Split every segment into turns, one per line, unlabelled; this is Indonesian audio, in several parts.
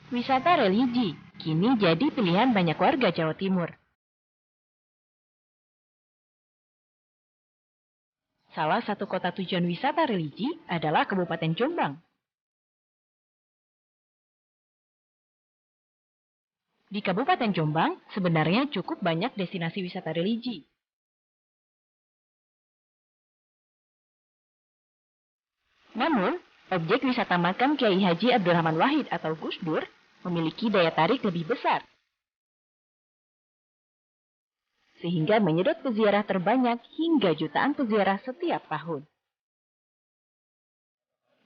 Wisata religi kini jadi pilihan banyak warga Jawa Timur. Salah satu kota tujuan wisata religi adalah Kabupaten Jombang. Di Kabupaten Jombang sebenarnya cukup banyak destinasi wisata religi. Namun, objek wisata makam Kiai Haji Abdurrahman Wahid atau Gus Dur memiliki daya tarik lebih besar, sehingga menyedot peziarah terbanyak hingga jutaan peziarah setiap tahun.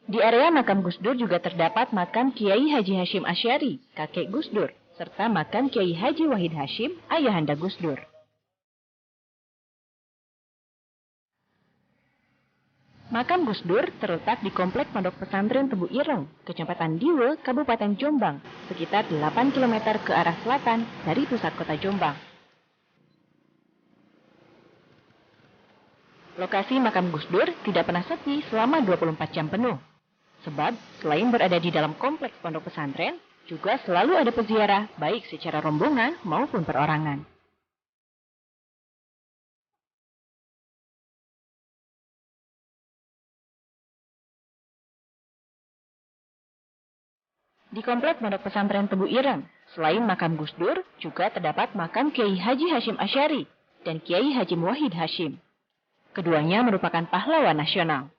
Di area makam Gus Dur juga terdapat makam Kiai Haji Hashim Asy'ari, kakek Gus Dur, serta makam Kiai Haji Wahid Hashim, ayahanda Gus Dur. Makam Gus Dur terletak di Komplek Pondok Pesantren Tebu Ireng, Kecamatan Diwe, Kabupaten Jombang, sekitar 8 km ke arah selatan dari pusat kota Jombang. Lokasi makam Gus Dur tidak pernah sepi selama 24 jam penuh. Sebab, selain berada di dalam kompleks pondok pesantren, juga selalu ada peziarah baik secara rombongan maupun perorangan. Di komplek pondok pesantren Tebu Ireng, selain makam Gus Dur, juga terdapat makam Kiai Haji Hashim Asy'ari dan Kiai Haji Wahid Hashim. Keduanya merupakan pahlawan nasional.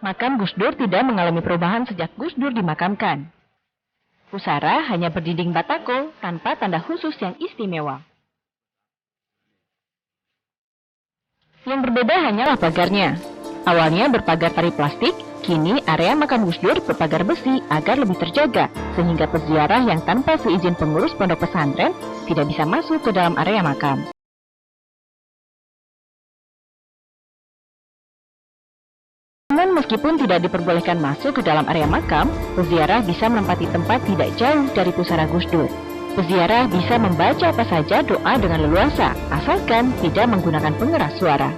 Makam Gus Dur tidak mengalami perubahan sejak Gus Dur dimakamkan. Pusara hanya berdinding batako tanpa tanda khusus yang istimewa. Yang berbeda hanyalah pagarnya. Awalnya berpagar tali plastik, kini area makam Gus Dur berpagar besi agar lebih terjaga, sehingga peziarah yang tanpa seizin pengurus pondok pesantren tidak bisa masuk ke dalam area makam. Namun meskipun tidak diperbolehkan masuk ke dalam area makam, peziarah bisa menempati tempat tidak jauh dari pusara Gus Dur. Peziarah bisa membaca apa saja doa dengan leluasa, asalkan tidak menggunakan pengeras suara.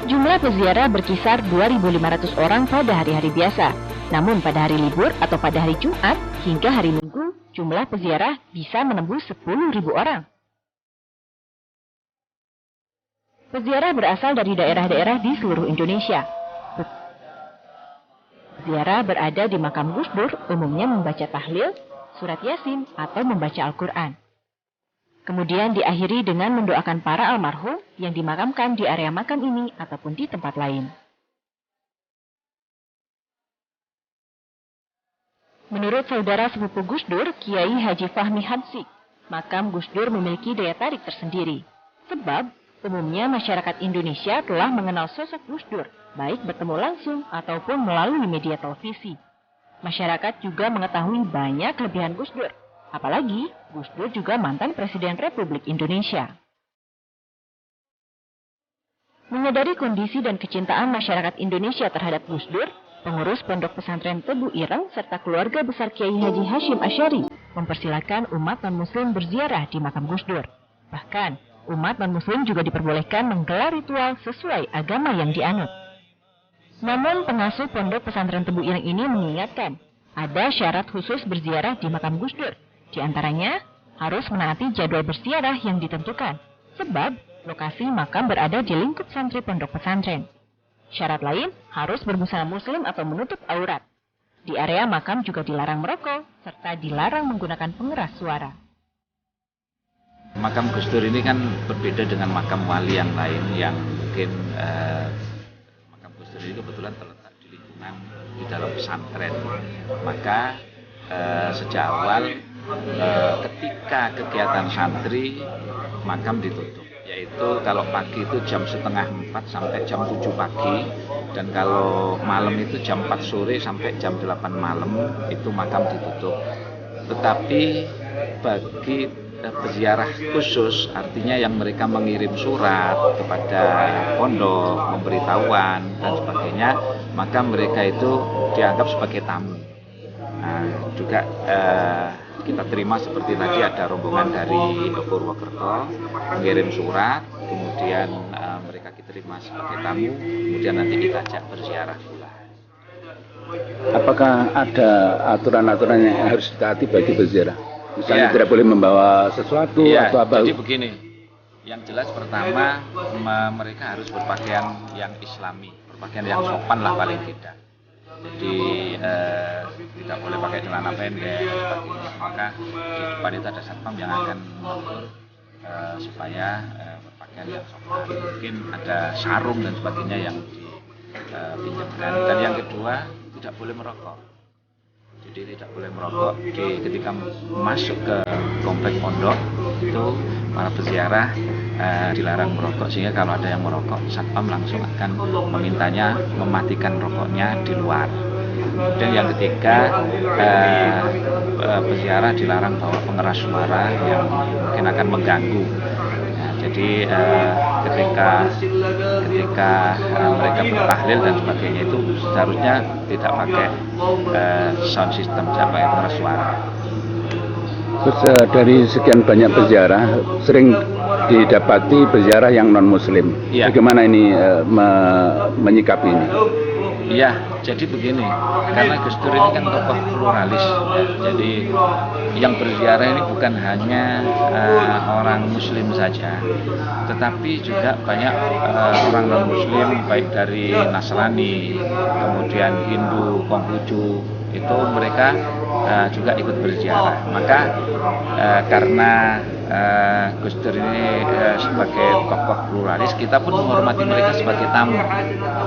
Jumlah peziarah berkisar 2.500 orang pada hari-hari biasa. Namun pada hari libur atau pada hari Jumat hingga hari Minggu, jumlah peziarah bisa menembus 10.000 orang. Peziarah berasal dari daerah-daerah di seluruh Indonesia. Peziarah berada di makam Gus Dur umumnya membaca tahlil, surat Yasin, atau membaca Al-Quran. Kemudian diakhiri dengan mendoakan para almarhum yang dimakamkan di area makam ini ataupun di tempat lain. Menurut saudara sepupu Gus Dur, Kiai Haji Fahmi Hadsik, makam Gus Dur memiliki daya tarik tersendiri. Sebab, umumnya masyarakat Indonesia telah mengenal sosok Gus Dur, baik bertemu langsung ataupun melalui media televisi. Masyarakat juga mengetahui banyak kelebihan Gus Dur. Apalagi, Gus Dur juga mantan Presiden Republik Indonesia. Menyadari kondisi dan kecintaan masyarakat Indonesia terhadap Gus Dur, pengurus Pondok Pesantren Tebu Ireng serta keluarga besar Kiai Haji Hashim Asy'ari mempersilakan umat non-muslim berziarah di makam Gus Dur. Bahkan, umat non-muslim juga diperbolehkan menggelar ritual sesuai agama yang dianut. Namun, pengasuh Pondok Pesantren Tebu Ireng ini mengingatkan, ada syarat khusus berziarah di makam Gus Dur. Di antaranya, harus menaati jadwal berziarah yang ditentukan, sebab lokasi makam berada di lingkup santri pondok pesantren. Syarat lain, harus berbusana muslim atau menutup aurat. Di area makam juga dilarang merokok, serta dilarang menggunakan pengeras suara.
Makam Gus Dur ini kan berbeda dengan makam wali yang lain yang mungkin makam Gus Dur ini kebetulan terletak di lingkungan di dalam pesantren. Maka sejak awal ketika kegiatan santri makam ditutup, yaitu kalau pagi itu jam setengah 4 sampai jam 7 pagi, dan kalau malam itu jam 4 sore sampai jam 8 malam itu makam ditutup. Tetapi bagi peziarah khusus, artinya yang mereka mengirim surat kepada pondok, memberitahuan dan sebagainya, maka mereka itu dianggap sebagai tamu. Nah, juga kita terima seperti tadi ada rombongan dari Purwokerto mengirim surat, kemudian mereka kita terima sebagai tamu, kemudian nanti kita ajak berziarah pula.
Apakah ada aturan-aturan yang harus ditaati bagi berziarah? Misalnya tidak boleh membawa sesuatu atau apa?
Jadi begini, yang jelas pertama mereka harus berpakaian yang islami, berpakaian yang sopan lah paling tidak. Jadi tidak boleh pakai celana pendek dan sebagainya. Maka di depan itu ada satpam yang akan mengukur supaya berpakaian yang sopan. Mungkin ada sarung dan sebagainya yang dipinjamkan. Dan yang kedua, tidak boleh merokok. Jadi tidak boleh merokok ketika masuk ke komplek pondok itu para peziarah dilarang merokok, sehingga kalau ada yang merokok satpam langsung akan memintanya mematikan rokoknya di luar. Dan yang ketiga, peziarah dilarang bawa pengeras suara yang mungkin akan mengganggu. Jadi ketika mereka bertahlil dan sebagainya itu seharusnya tidak pakai sound system, tidak pakai pengeras suara.
Terus dari sekian banyak peziarah sering didapati peziarah yang non muslim.
Ya.
Bagaimana ini menyikapi ini?
Iya, jadi begini, karena Gus Dur ini kan tokoh pluralis, jadi yang berziarah ini bukan hanya orang muslim saja, tetapi juga banyak orang non-muslim, baik dari Nasrani, kemudian Hindu, Konghucu, itu mereka juga ikut berziarah. Maka karena Gus Dur ini sebagai tokoh pluralis, kita pun menghormati mereka sebagai tamu.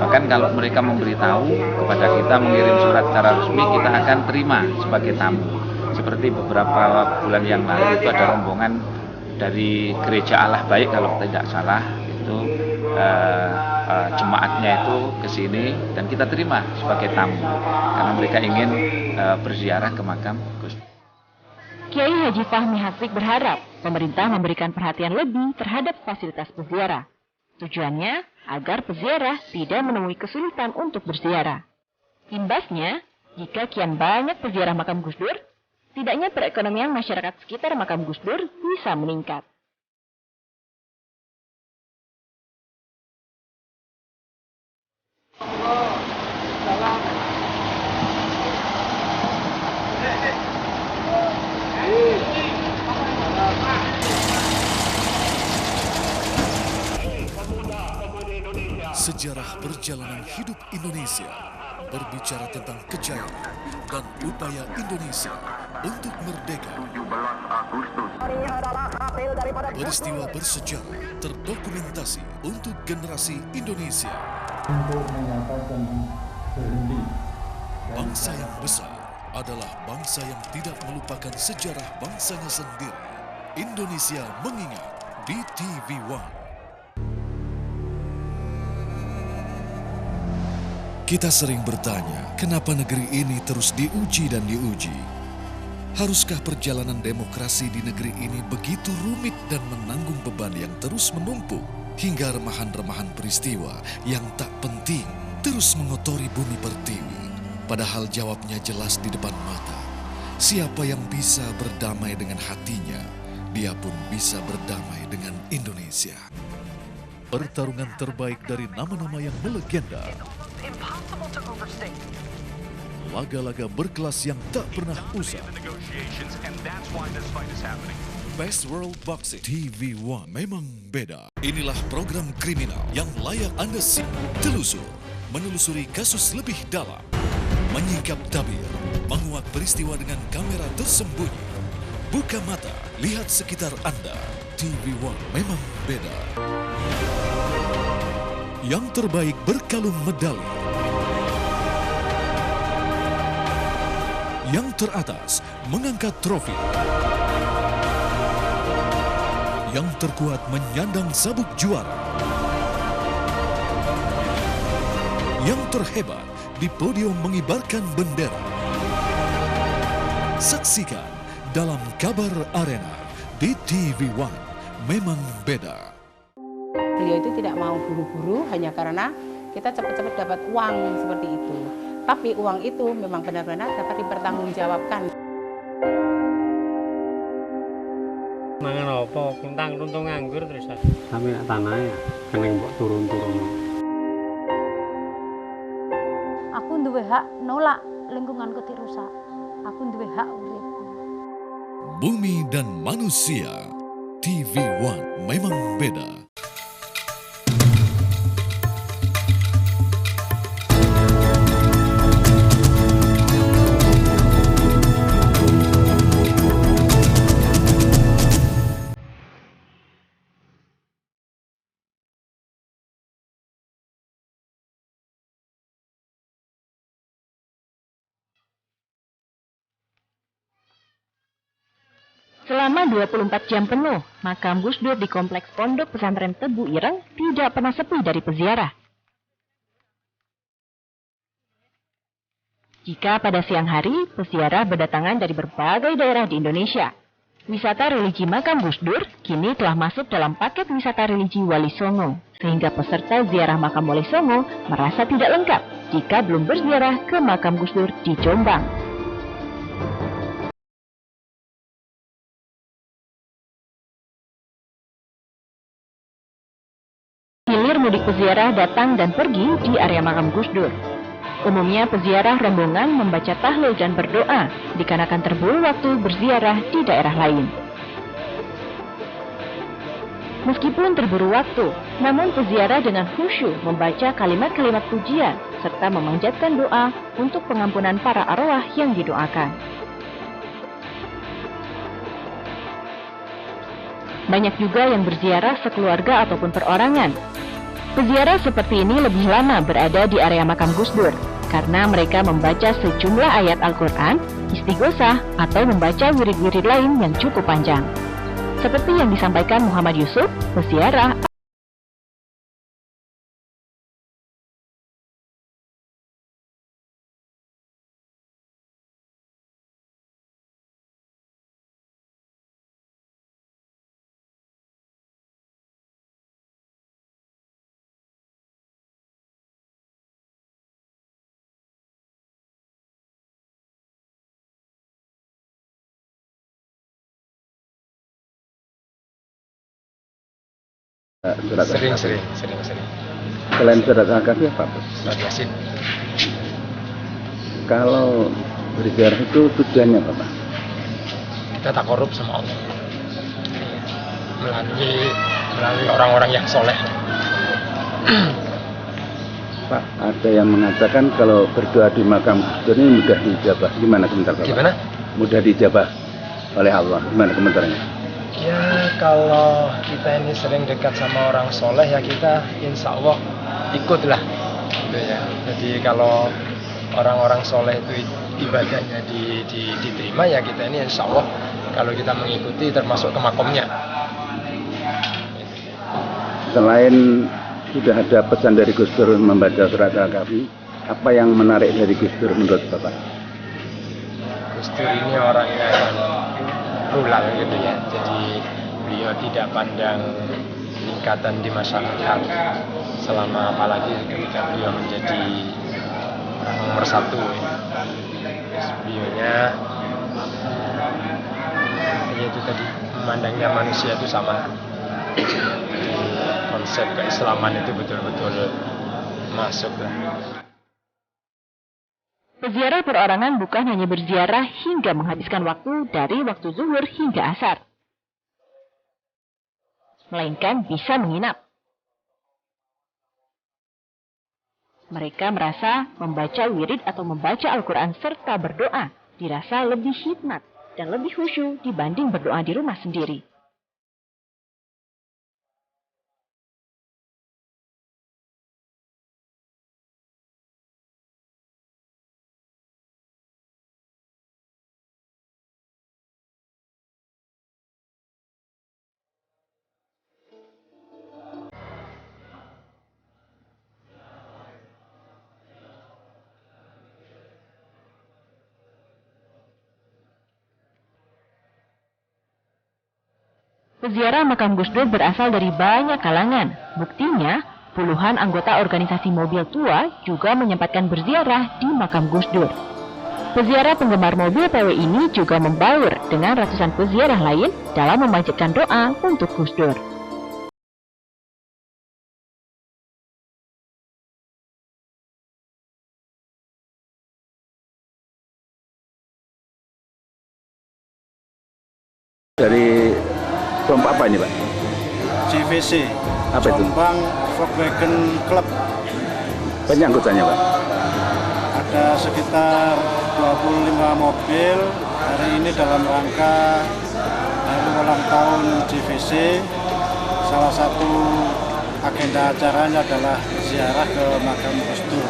Bahkan kalau mereka memberitahu kepada kita, mengirim surat secara resmi, kita akan terima sebagai tamu. Seperti beberapa bulan yang lalu itu ada rombongan dari Gereja Allah Baik kalau tidak salah, itu jemaatnya itu ke sini dan kita terima sebagai tamu karena mereka ingin berziarah ke makam Gus Dur.
Kiai Haji Fahmi Hasik berharap pemerintah memberikan perhatian lebih terhadap fasilitas peziarah. Tujuannya agar peziarah tidak menemui kesulitan untuk berziarah. Imbasnya, jika kian banyak peziarah makam Gus Dur, tidaknya perekonomian masyarakat sekitar makam Gus Dur bisa meningkat.
Sejarah perjalanan hidup Indonesia berbicara tentang kejayaan dan upaya Indonesia untuk merdeka. Peristiwa bersejarah terdokumentasi untuk generasi Indonesia. Bangsa yang besar adalah bangsa yang tidak melupakan sejarah bangsanya sendiri. Indonesia mengingat di TV One. Kita sering bertanya, kenapa negeri ini terus diuji dan diuji? Haruskah perjalanan demokrasi di negeri ini begitu rumit dan menanggung beban yang terus menumpuk? Hingga remahan-remahan peristiwa yang tak penting terus mengotori bumi pertiwi. Padahal jawabnya jelas di depan mata. Siapa yang bisa berdamai dengan hatinya, dia pun bisa berdamai dengan Indonesia. Pertarungan terbaik dari nama-nama yang melegenda. Laga-laga berkelas yang tak pernah usang. Best World Boxing TV One memang beda. Inilah program kriminal yang layak Anda simak, telusur, menelusuri kasus lebih dalam, menyingkap tabir, menguak peristiwa dengan kamera tersembunyi. Buka mata, lihat sekitar Anda. TV One memang beda. Yang terbaik berkalung medali. Yang teratas mengangkat trofi. Yang terkuat menyandang sabuk juara. Yang terhebat di podium mengibarkan bendera. Saksikan dalam Kabar Arena di TV One. Memang beda.
Beliau itu tidak mau buru-buru hanya karena kita cepat-cepat dapat uang seperti itu. Tapi uang itu memang benar-benar dapat dipertanggungjawabkan.
Mangan apa? Kuntang runtung nganggur terus.
Sampai tanahnya keneng mbok turun-turun.
Aku duwe hak nolak lingkunganku dirusak. Aku duwe hak urip.
Bumi dan Manusia, TV One memang beda.
Selama 24 jam penuh, makam Gus Dur di Kompleks Pondok Pesantren Tebu Ireng tidak pernah sepi dari peziarah. Jika pada siang hari, peziarah berdatangan dari berbagai daerah di Indonesia. Wisata religi makam Gus Dur kini telah masuk dalam paket wisata religi Wali Songo, sehingga peserta ziarah makam Wali Songo merasa tidak lengkap jika belum berziarah ke makam Gus Dur di Jombang. Hilir mudik peziarah datang dan pergi di area makam Gus Dur. Umumnya peziarah rombongan membaca tahlil dan berdoa, dikarenakan terburu waktu berziarah di daerah lain. Meskipun terburu waktu, namun peziarah dengan khusyuk membaca kalimat-kalimat pujian, serta memanjatkan doa untuk pengampunan para arwah yang didoakan. Banyak juga yang berziarah sekeluarga ataupun perorangan. Peziarah seperti ini lebih lama berada di area makam Gus Dur, karena mereka membaca sejumlah ayat Al-Quran, istighosah, atau membaca wirid-wirid lain yang cukup panjang. Seperti yang disampaikan Muhammad Yusuf, peziarah
sering. Selain surat Al-Kahfi apa?
Surat Yasin.
Kalau berziarah itu tujuannya apa, Pak?
Kita tak korup sama Allah. Melalui orang-orang yang soleh.
Pak, ada yang mengatakan kalau berdoa di makam Gus Dur ini mudah dijabah. Gimana komentar Bapak?
Gimana?
Mudah dijabah oleh Allah. Gimana komentarnya?
Ya kalau kita ini sering dekat sama orang soleh ya kita insya Allah ikutlah gitu ya. Jadi kalau orang-orang soleh itu ibadahnya diterima ya kita ini insya Allah kalau kita mengikuti termasuk ke makomnya.
Selain sudah ada pesan dari Gus Dur membaca surat Al-Kahfi, apa yang menarik dari Gus Dur menurut Bapak?
Gus Dur ini orangnya yang plural gitu ya, jadi beliau tidak pandang peningkatan di masyarakat selama apalagi ketika beliau menjadi orang nomor satu ya. Beliaunya itu tadi memandangnya manusia itu sama, konsep keislaman itu betul-betul masuk lah.
Peziarah perorangan bukan hanya berziarah hingga menghabiskan waktu dari waktu zuhur hingga asar, melainkan bisa menginap. Mereka merasa membaca wirid atau membaca Al-Quran serta berdoa dirasa lebih hikmat dan lebih khusyuk dibanding berdoa di rumah sendiri. Peziarah makam Gus Dur berasal dari banyak kalangan. Buktinya, puluhan anggota organisasi mobil tua juga menyempatkan berziarah di makam Gus Dur. Peziarah penggemar mobil PW ini juga membaur dengan ratusan peziarah lain dalam memanjatkan doa untuk Gus Dur.
Dari kelompok apa ini, Pak?
JVC,
Apa itu?
Jombang Volkswagen Club.
Banyak anggotanya, Pak?
Ada sekitar 25 mobil hari ini dalam rangka hari ulang tahun JVC. Salah satu agenda acaranya adalah ziarah ke makam Gus Dur.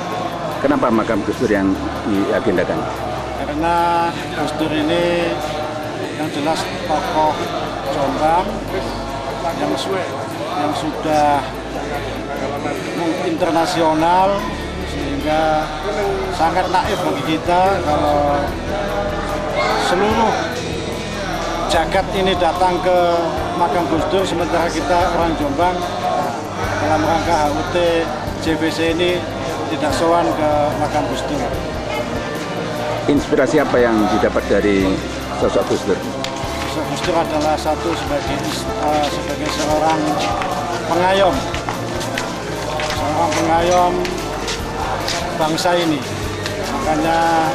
Kenapa makam Gus Dur yang diagendakan?
Karena Gus Dur ini yang jelas tokoh Jombang yang sudah internasional, sehingga sangat naif bagi kita kalau seluruh jagat ini datang ke makam Gus Dur, sementara kita orang Jombang dalam rangka HUT JVC ini tidak sowan ke makam Gus Dur.
Inspirasi apa yang didapat dari sosok Gus Dur?
Sosok Gus Dur adalah sebagai seorang pengayom bangsa ini. Makanya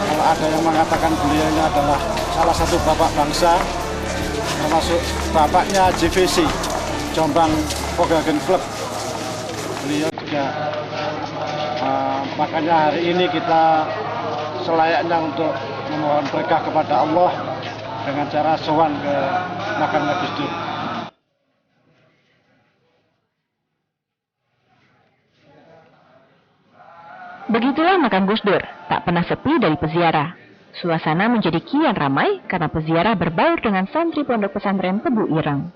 kalau ada yang mengatakan beliau ini adalah salah satu bapak bangsa, termasuk bapaknya JVC, Jombang Volkswagen Club. Beliau juga makanya hari ini kita selayaknya untuk memohon berkah kepada Allah dengan cara sowan ke makam Gus Dur.
Begitulah makam Gus Dur, tak pernah sepi dari peziarah. Suasana menjadi kian ramai karena peziarah berbaur dengan santri Pondok Pesantren Tebu Ireng.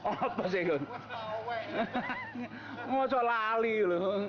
Apa sih, Gun? Ngocok lali loh.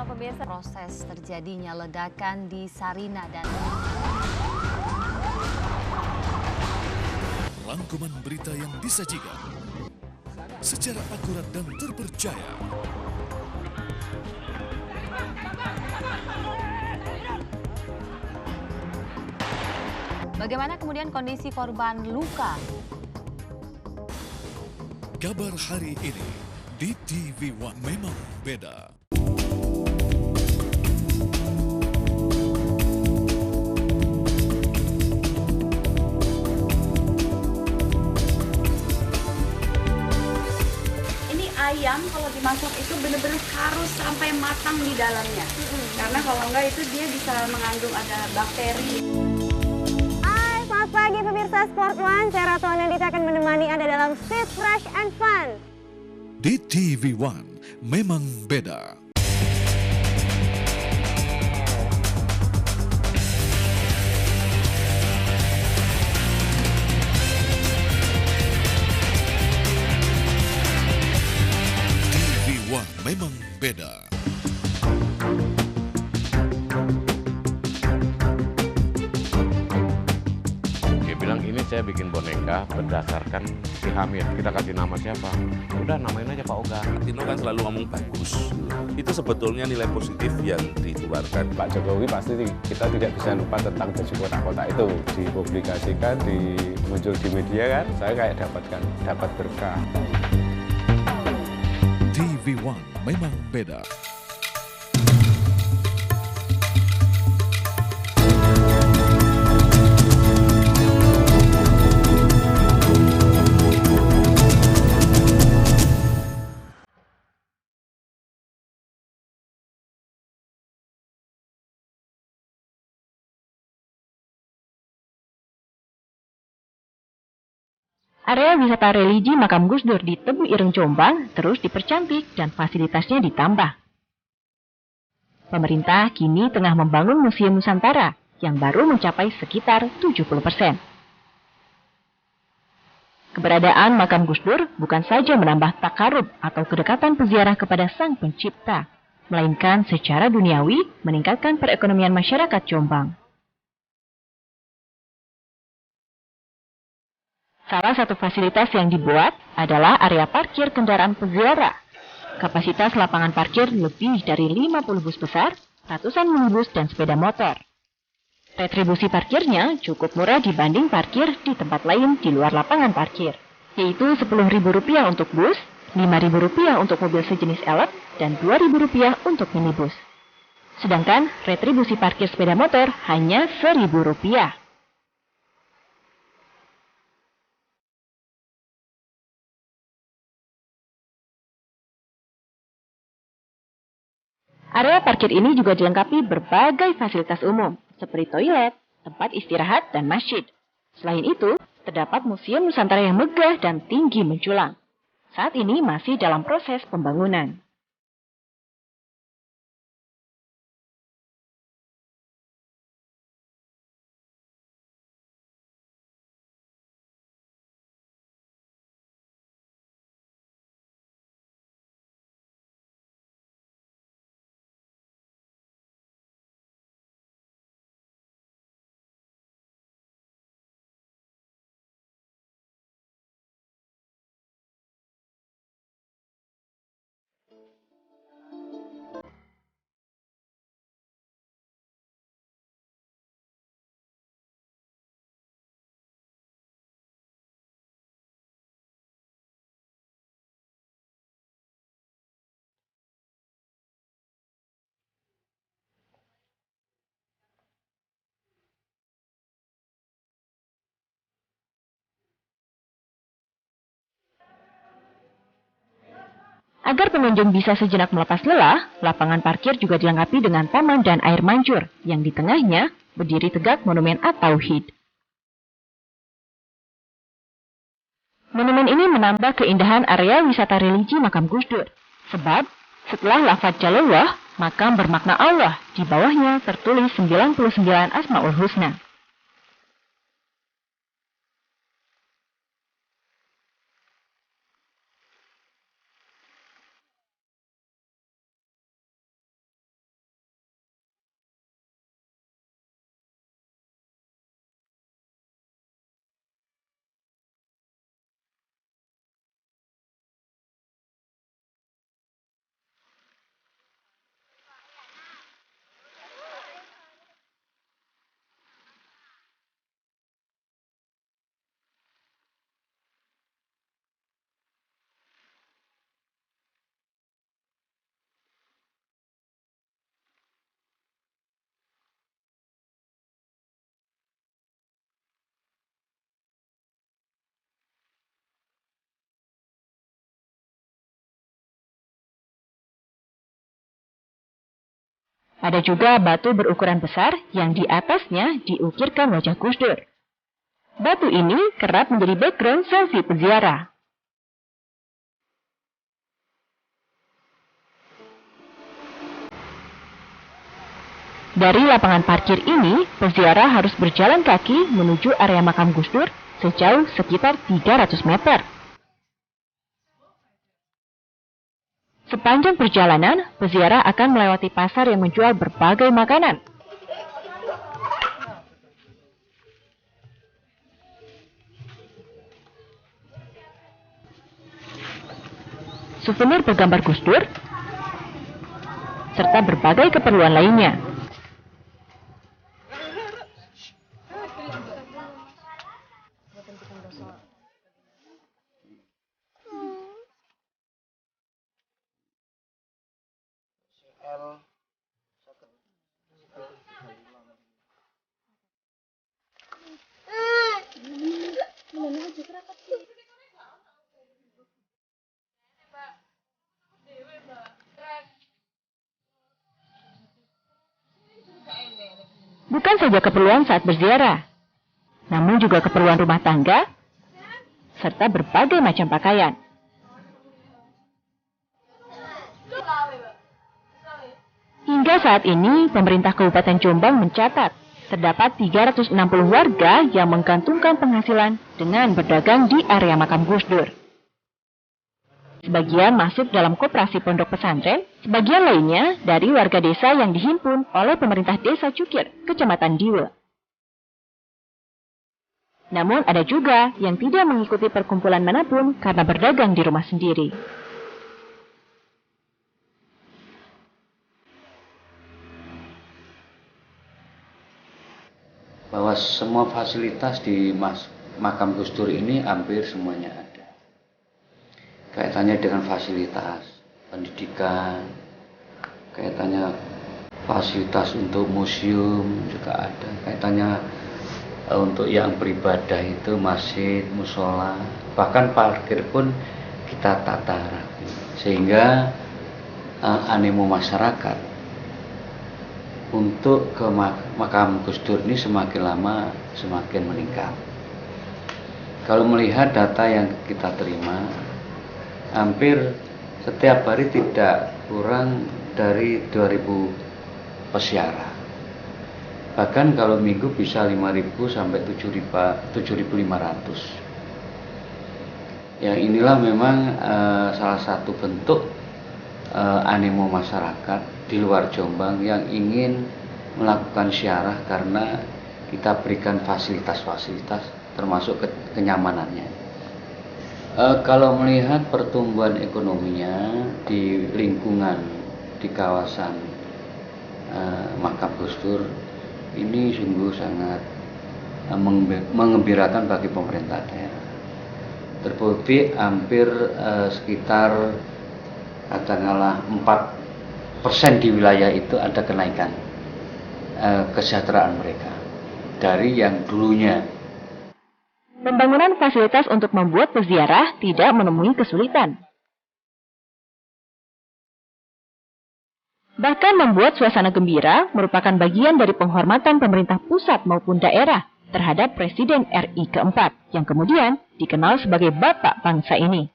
Pemirsa, proses terjadinya ledakan di Sarina dan
rangkuman berita yang disajikan secara akurat dan terpercaya.
Bagaimana kemudian kondisi korban luka?
Kabar hari ini di TV One memang beda.
Ayam kalau dimasak itu benar-benar harus sampai matang di dalamnya, karena kalau enggak itu dia bisa mengandung ada bakteri.
Hai, selamat pagi pemirsa Sport One, saya Ratu Anandita akan menemani Anda dalam Fit Fresh and Fun.
Di TV One memang beda. Memang beda.
saya bikin boneka berdasarkan si Hamid. Kita kasih nama siapa? Udah namain aja Pak Oga.
Tino kan selalu ngomong bagus. Itu sebetulnya nilai positif yang dikeluarkan.
Pak Jokowi pasti kita tidak bisa lupa tentang baju kotak-kotak itu. Dipublikasikan, muncul di media kan, saya kayak dapat berkah.
TV1 memang beda.
Area wisata religi makam Gus Dur di Tebu Ireng Jombang terus dipercantik dan fasilitasnya ditambah. Pemerintah kini tengah membangun Museum Nusantara yang baru mencapai sekitar 70%. Keberadaan makam Gus Dur bukan saja menambah takarub atau kedekatan peziarah kepada Sang Pencipta, melainkan secara duniawi meningkatkan perekonomian masyarakat Jombang. Salah satu fasilitas yang dibuat adalah area parkir kendaraan peziarah. Kapasitas lapangan parkir lebih dari 50 bus besar, ratusan minibus dan sepeda motor. Retribusi parkirnya cukup murah dibanding parkir di tempat lain di luar lapangan parkir, yaitu Rp10.000 untuk bus, Rp5.000 untuk mobil sejenis elep, dan Rp2.000 untuk minibus. Sedangkan retribusi parkir sepeda motor hanya Rp1.000. Area parkir ini juga dilengkapi berbagai fasilitas umum, seperti toilet, tempat istirahat, dan masjid. Selain itu, terdapat Museum Nusantara yang megah dan tinggi menjulang. Saat ini masih dalam proses pembangunan. Agar pengunjung bisa sejenak melepas lelah, lapangan parkir juga dilengkapi dengan taman dan air mancur, yang di tengahnya berdiri tegak Monumen At-Tauhid. Monumen ini menambah keindahan area wisata religi makam Gus Dur, sebab setelah lafaz Jalallah, makam bermakna Allah, di bawahnya tertulis 99 Asmaul Husna. Ada juga batu berukuran besar yang di atasnya diukirkan wajah Gus Dur. Batu ini kerap menjadi background selfie peziarah. Dari lapangan parkir ini, peziarah harus berjalan kaki menuju area makam Gus Dur sejauh sekitar 300 meter. Sepanjang perjalanan, peziarah akan melewati pasar yang menjual berbagai makanan. souvenir bergambar Gus Dur, serta berbagai keperluan lainnya. Bukan saja keperluan saat berziarah, namun juga keperluan rumah tangga, serta berbagai macam pakaian. Hingga saat ini, pemerintah Kabupaten Jombang mencatat terdapat 360 warga yang menggantungkan penghasilan dengan berdagang di area makam Gus Dur. Sebagian masuk dalam koperasi pondok pesantren, sebagian lainnya dari warga desa yang dihimpun oleh pemerintah desa Cukir, Kecamatan Diwe. Namun ada juga yang tidak mengikuti perkumpulan manapun karena berdagang di rumah sendiri.
Bahwa semua fasilitas di makam Gus Dur ini hampir semuanya ada. Kaitannya dengan fasilitas pendidikan, kaitannya fasilitas untuk museum juga ada, kaitannya untuk yang beribadah itu masjid, musola, bahkan parkir pun kita tata rapi, sehingga animo masyarakat untuk ke makam Gus Dur ini semakin lama semakin meningkat. Kalau melihat data yang kita terima, hampir setiap hari tidak kurang dari 2.000 peziarah. Bahkan kalau minggu bisa 5.000 sampai 7.500. Yang inilah memang salah satu bentuk animo masyarakat di luar Jombang yang ingin melakukan ziarah karena kita berikan fasilitas-fasilitas termasuk kenyamanannya. Kalau melihat pertumbuhan ekonominya di lingkungan di kawasan makam Gus Dur ini sungguh sangat mengembirakan bagi pemerintah daerah. Terbukti hampir sekitar katakanlah 4% di wilayah itu ada kenaikan kesejahteraan mereka dari yang dulunya.
Pembangunan fasilitas untuk membuat peziarah tidak menemui kesulitan. Bahkan membuat suasana gembira merupakan bagian dari penghormatan pemerintah pusat maupun daerah terhadap Presiden RI keempat yang kemudian dikenal sebagai Bapak Bangsa ini.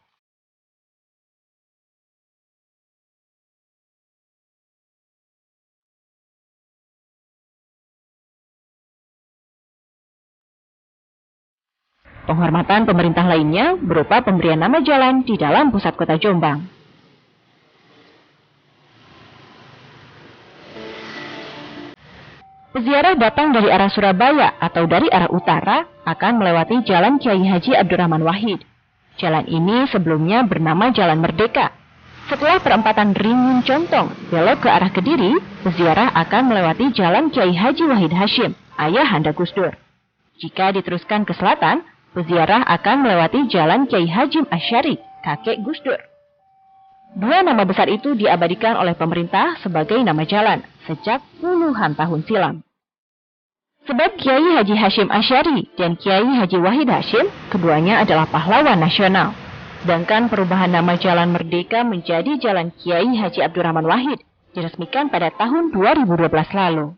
Penghormatan pemerintah lainnya berupa pemberian nama jalan di dalam pusat kota Jombang. Peziarah datang dari arah Surabaya atau dari arah utara akan melewati Jalan Kiai Haji Abdurrahman Wahid. Jalan ini sebelumnya bernama Jalan Merdeka. Setelah perempatan Ringun Contong belok ke arah Kediri, peziarah akan melewati Jalan Kiai Haji Wahid Hashim, ayahanda Gus Dur. Jika diteruskan ke selatan, peziarah akan melewati Jalan Kiai Hashim Asyari, kakek Gus Dur. Dua nama besar itu diabadikan oleh pemerintah sebagai nama jalan sejak puluhan tahun silam. Sebab Kiai Haji Hashim Asyari dan Kiai Haji Wahid Hashim, keduanya adalah pahlawan nasional. Sedangkan perubahan nama Jalan Merdeka menjadi Jalan Kiai Haji Abdurrahman Wahid diresmikan pada tahun 2012 lalu.